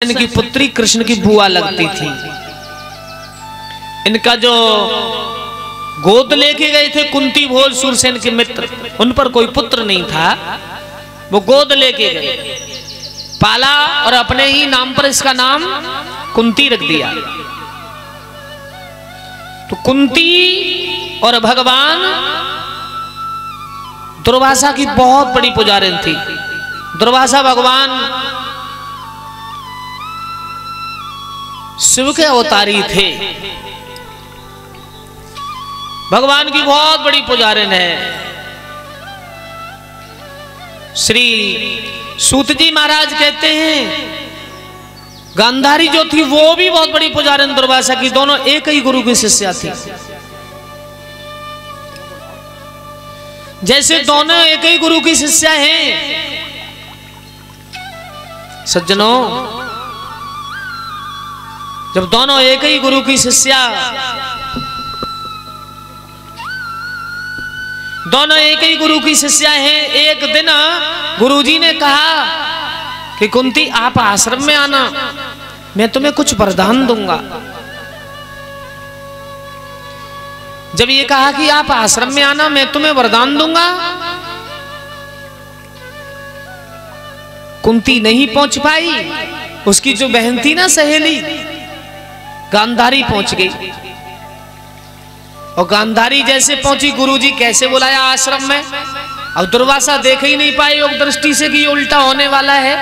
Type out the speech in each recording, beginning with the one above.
इनकी पुत्री कृष्ण की बुआ लगती थी। इनका जो गोद लेके गए थे कुंती भोज सूरसेन के मित्र, उन पर कोई पुत्र नहीं था। वो गोद लेके गए, पाला और अपने ही नाम पर इसका नाम कुंती रख दिया। तो कुंती और भगवान दुर्वासा की बहुत बड़ी पुजारिन थी। दुर्वासा भगवान शिव के अवतारी थे, भगवान की बहुत बड़ी पुजारिन है। श्री सूत जी महाराज कहते हैं गांधारी जो थी वो भी बहुत बड़ी पुजारिन दुर्वासा की, दोनों एक ही गुरु की शिष्या थी। जैसे दोनों एक ही गुरु की शिष्या हैं सज्जनों, जब दोनों एक ही गुरु की शिष्या, दोनों एक ही गुरु की शिष्या हैं, एक दिन गुरुजी ने कहा कि कुंती आप आश्रम में आना, मैं तुम्हें कुछ वरदान दूंगा। जब ये कहा कि आप आश्रम में आना मैं तुम्हें वरदान दूंगा, कुंती नहीं पहुंच पाई। उसकी जो बहन थी ना सहेली गांधारी पहुंच गई। और गांधारी जैसे पहुंची, गुरुजी कैसे बुलाया आश्रम में। अब दुर्वासा देख ही नहीं पाए योग दृष्टि से कि ये उल्टा होने वाला है।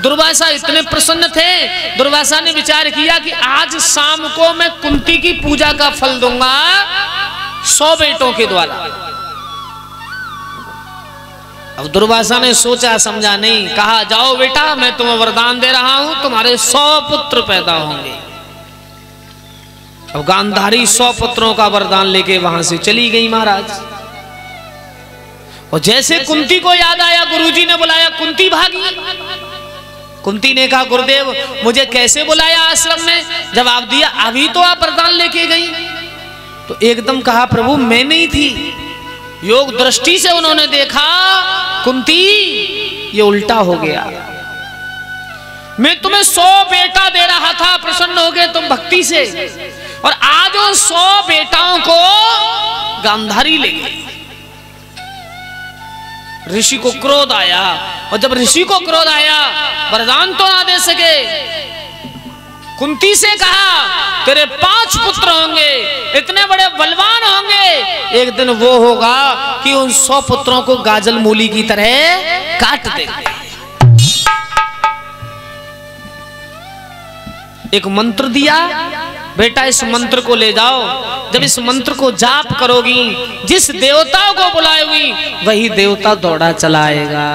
दुर्वासा इतने प्रसन्न थे, दुर्वासा ने विचार किया कि आज शाम को मैं कुंती की पूजा का फल दूंगा 100 बेटों के द्वारा। अब दुर्वासा ने सोचा समझा नहीं, कहा जाओ बेटा मैं तुम्हें वरदान दे रहा हूं, तुम्हारे 100 पुत्र पैदा होंगे। अब गांधारी 100 पुत्रों का वरदान लेके वहां से चली गई महाराज। और जैसे कुंती को याद आया, गुरुजी ने बुलाया, कुंती भागी। कुंती ने कहा गुरुदेव मुझे कैसे बुलाया आश्रम में, जवाब दिया अभी तो आप वरदान लेके गई। तो एकदम कहा प्रभु मैं नहीं थी, योग दृष्टि से उन्होंने देखा कुंती ये उल्टा हो गया। मैं तुम्हें 100 बेटा दे रहा था, प्रसन्न हो गए तुम भक्ति से, और आज उन 100 बेटाओं को गांधारी ले गई। ऋषि को क्रोध आया, और जब ऋषि को क्रोध आया वरदान तो ना दे सके। कुंती से कहा तेरे 5 पुत्र होंगे, इतने बड़े बलवान होंगे, एक दिन वो होगा कि उन 100 पुत्रों को गाजल मूली की तरह काट देंगे। एक मंत्र दिया, बेटा इस मंत्र को ले जाओ, जब इस मंत्र को जाप करोगी जिस देवता को बुलाओगी वही देवता दौड़ा चला आएगा।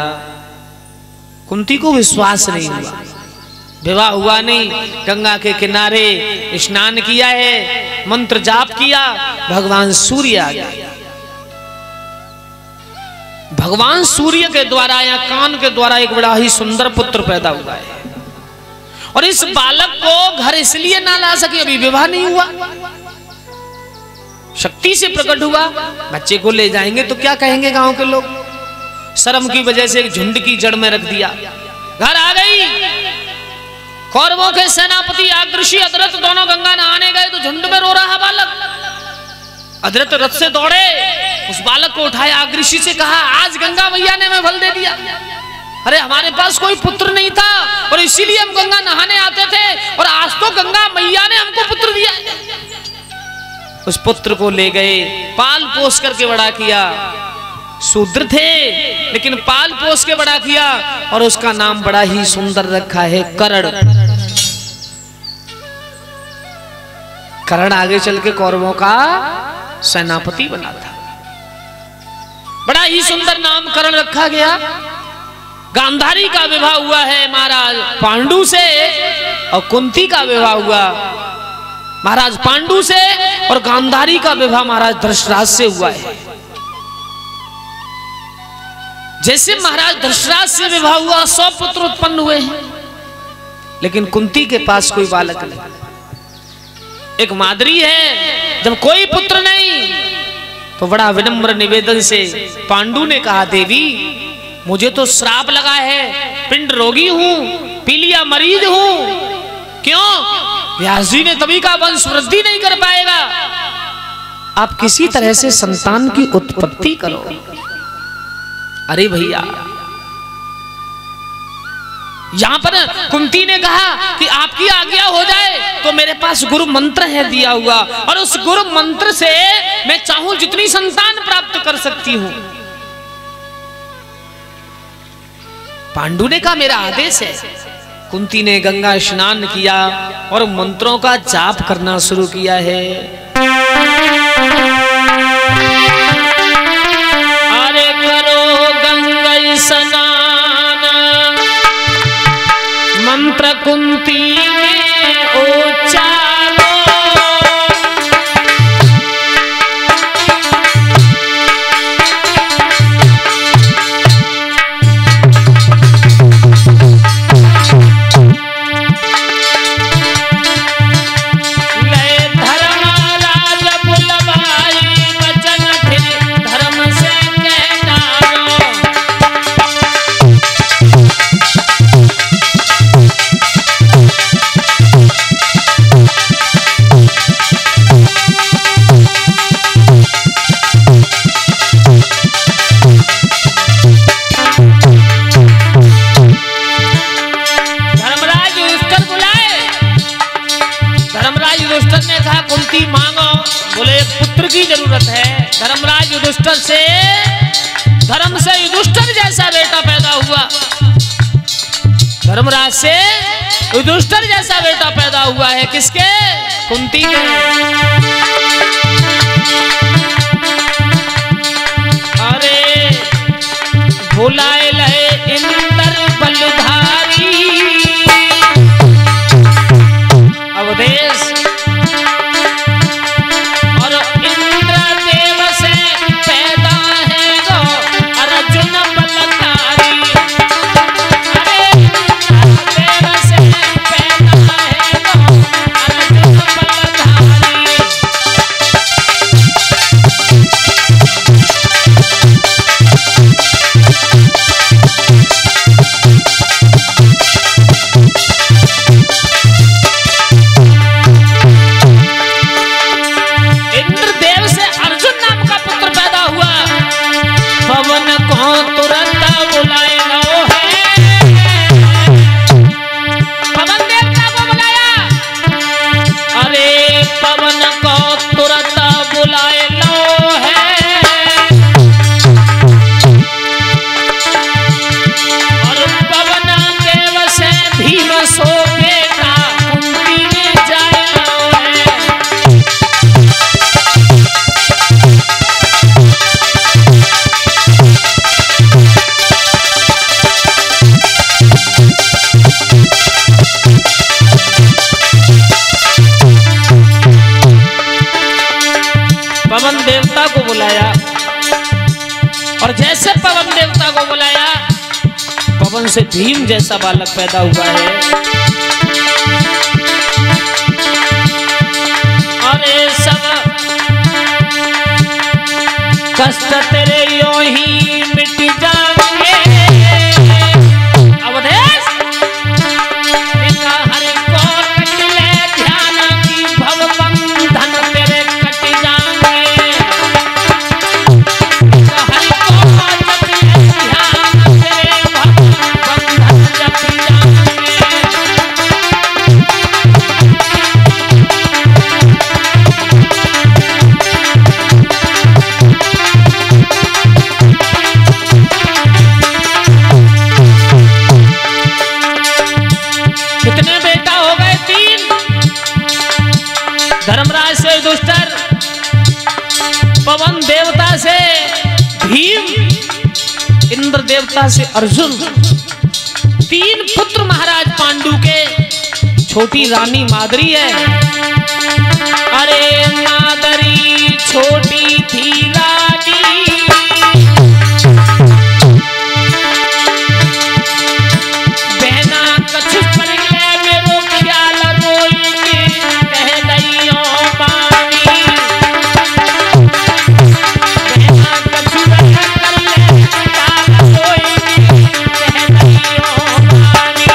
कुंती को विश्वास नहीं हुआ, विवाह हुआ नहीं, गंगा के किनारे स्नान किया है, मंत्र जाप किया, भगवान सूर्य आ गया। भगवान सूर्य के द्वारा या कान के द्वारा एक बड़ा ही सुंदर पुत्र पैदा हुआ है। और इस बालक को घर इसलिए ना ला सके, अभी विवाह नहीं हुआ, शक्ति से प्रकट हुआ। बच्चे को ले जाएंगे तो क्या कहेंगे गांव के लोग, शर्म की वजह से एक झुंड की जड़ में रख दिया। घर आ गई, कौरवों के सेनापति आगृषि अदरथ दोनों गंगा नहाने गए तो झुंड में रो रहा बालक। अदरथ रथ से दौड़े, उस बालक को उठाया, आगृषि से कहा आज गंगा मैया ने हमें फल दे दिया। अरे हमारे पास कोई पुत्र नहीं था और इसीलिए हम गंगा नहाने आते थे, और आज तो गंगा मैया ने हमको पुत्र दिया। उस पुत्र को ले गए, पाल पोस करके बड़ा किया। शूद्र थे लेकिन पाल पोस के बड़ा किया, और उसका नाम बड़ा ही सुंदर रखा है कर्ण। कर्ण आगे चल के कौरवों का सेनापति बना था, बड़ा ही सुंदर नाम कर्ण रखा गया। गांधारी का विवाह हुआ है महाराज पांडु से, और कुंती का विवाह हुआ महाराज पांडु से, और गांधारी का विवाह महाराज धृतराज से हुआ है। जैसे महाराज धृतराज से विवाह हुआ 100 पुत्र उत्पन्न हुए हैं, लेकिन कुंती के पास कोई बालक नहीं। एक माद्री है, जब कोई पुत्र नहीं तो बड़ा विनम्र निवेदन से पांडु ने कहा देवी मुझे तो श्राप लगा है, पिंड रोगी हूं, पीलिया मरीज हूं। क्यों? व्यास जी ने तभी का वंश वृद्धि नहीं कर पाएगा। आप किसी तरह से संतान की उत्पत्ति करो। अरे भैया, यहां पर कुंती ने कहा कि आपकी आज्ञा हो जाए तो मेरे पास गुरु मंत्र है दिया हुआ, और उस गुरु मंत्र से मैं चाहूं जितनी संतान प्राप्त कर सकती हूं। पांडु ने कहा मेरा आदेश है। कुंती ने गंगा स्नान किया और मंत्रों का जाप करना शुरू किया है। अरे करो गंगा स्नान मंत्र कुंती में उच्चारो, की जरूरत है। धर्मराज युधिष्ठिर से धर्म से युधिष्ठिर जैसा बेटा पैदा हुआ। धर्मराज से युधिष्ठिर जैसा बेटा पैदा हुआ है। किसके? कुंती के। अरे बुलाए लहे इंद्र बलधारी अवधेश, पवन देवता को बुलाया, और जैसे पवन देवता को बुलाया पवन से भीम जैसा बालक पैदा हुआ है। अरे सब कष्ट तेरे यूं ही मिट जाएंगे। अवधेश हर को कट ले ध्यान की भव बंधन तेरे कट जाएंगे। हर को कट ले ध्यान तेरे भव बंधन जप जाएंगे। कितने बेटा हो गए? 3। धर्मराज से युधिष्ठिर, पवन देवता से भीम, इंद्र देवता से अर्जुन। 3 पुत्र महाराज पांडु के। छोटी रानी मादरी है। अरे मादरी छोटी थी रानी, बहना कछु पर ले मेरो ख्याल रोई के कह दइयो पानी। बहना कछु पर कर ले ख्याल रोई के कह दइयो पानी।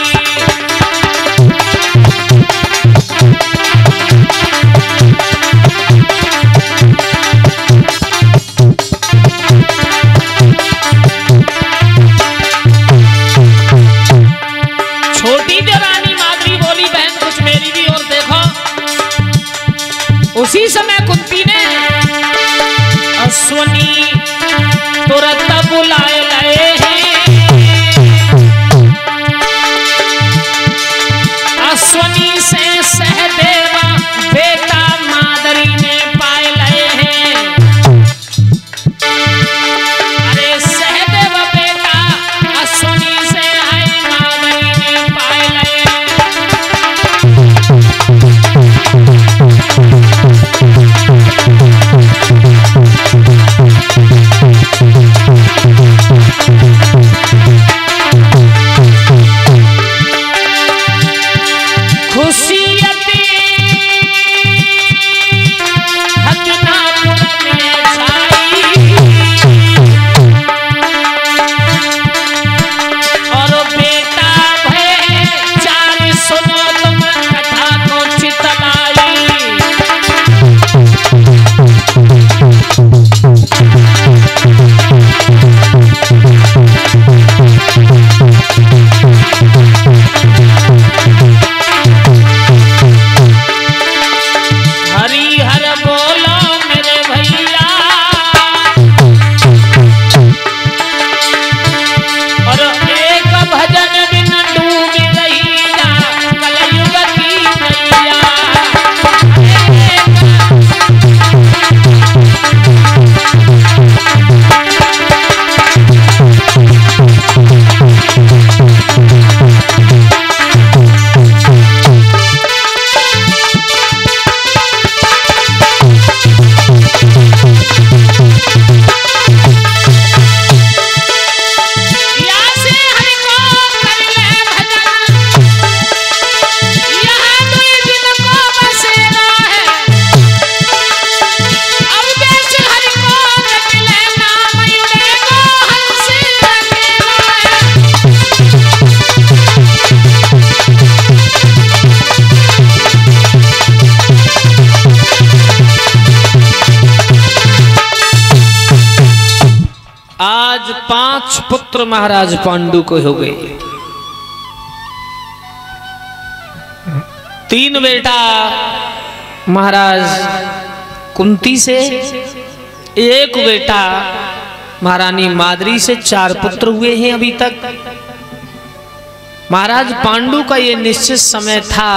अश्वनी से सहदेव बेटा मादरी ने पाए लए हैं। अरे सहदेव बेटा अश्वनी से है मादरी ने पाए लए हैं। आज 5 पुत्र महाराज पांडु को हो गए। 3 बेटा महाराज कुंती से, 1 बेटा महारानी माद्री से, 4 पुत्र हुए हैं अभी तक। महाराज पांडु का ये निश्चित समय था